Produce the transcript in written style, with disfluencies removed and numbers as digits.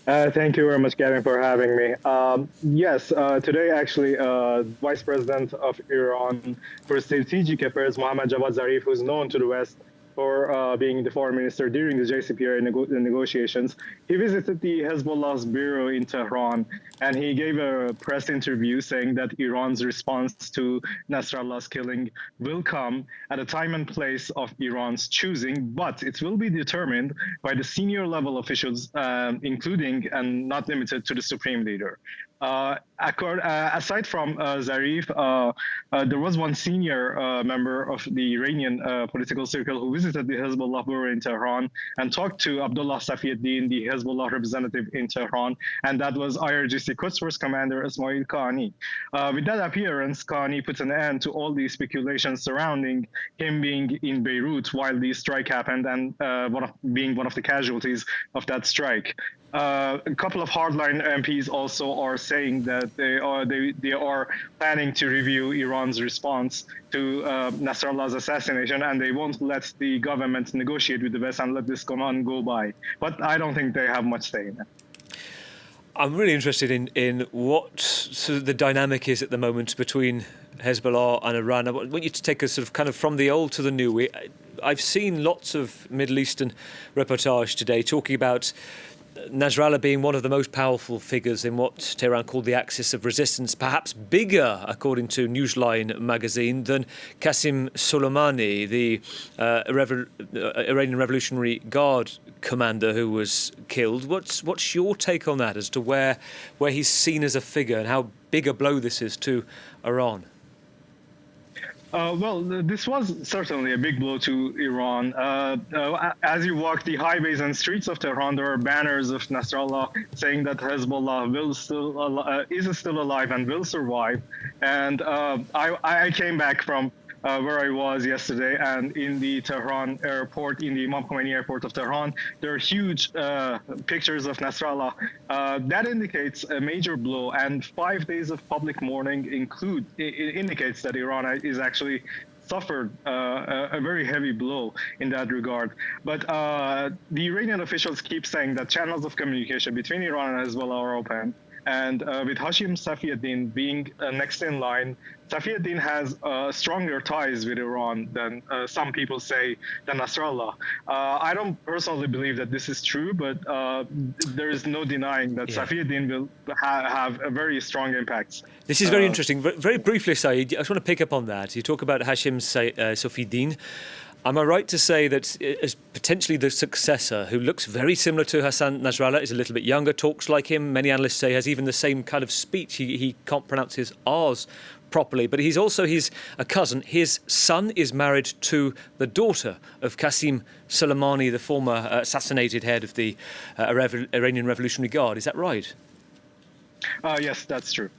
Thank you very much, Gavin, for having me. Yes, today actually, Vice President of Iran for Strategic Affairs, Mohammad Zarif, who's known to the West for being the foreign minister during the JCPOA negotiations, he visited the Hezbollah's bureau in Tehran, and he gave a press interview saying that Iran's response to Nasrallah's killing will come at a time and place of Iran's choosing, but it will be determined by the senior level officials, including and not limited to the supreme leader. Aside from Zarif, there was one senior member of the Iranian political circle who visited the Hezbollah bureau in Tehran and talked to Abdullah Safieddin, the Hezbollah representative in Tehran, and that was IRGC Quds Force Commander Ismail Qani. With that appearance, Qani put an end to all the speculations surrounding him being in Beirut while the strike happened and being one of the casualties of that strike. A couple of hardline MPs also are saying that they are planning to review Iran's response to Nasrallah's assassination, and they won't let the government negotiate with the West and let this go by. But I don't think they have much say in it. I'm really interested in what sort of the dynamic is at the moment between Hezbollah and Iran. I want you to take us sort of kind of from the old to the new. I've seen lots of Middle Eastern reportage today talking about Nasrallah being one of the most powerful figures in what Tehran called the axis of resistance, perhaps bigger, according to Newsline magazine, than Qasem Soleimani, the Iranian Revolutionary Guard commander who was killed. What's your take on that as to where he's seen as a figure and how big a blow this is to Iran? Well, this was certainly a big blow to Iran. As you walk the highways and streets of Tehran, there are banners of Nasrallah saying that Hezbollah is still alive and will survive. And I came back from where I was yesterday, and in the Tehran airport, in the Imam Khomeini airport of Tehran, there are huge pictures of Nasrallah. That indicates a major blow, and 5 days of public mourning indicates that Iran is actually suffered a very heavy blow in that regard. But the Iranian officials keep saying that channels of communication between Iran and Hezbollah are open. And with Hashim Safieddin being next in line, Safieddin has stronger ties with Iran than some people say than Nasrallah. I don't personally believe that this is true, but there is no denying that Safieddin will have a very strong impact. This is very interesting. Very briefly, Saeed, I just want to pick up on that. You talk about Hashim Safieddin. Am I right to say that as potentially the successor, who looks very similar to Hassan Nasrallah, is a little bit younger, talks like him, many analysts say has even the same kind of speech, he can't pronounce his R's properly, but he's also a cousin. His son is married to the daughter of Qasem Soleimani, the former assassinated head of the Iranian Revolutionary Guard. Is that right? Yes, that's true.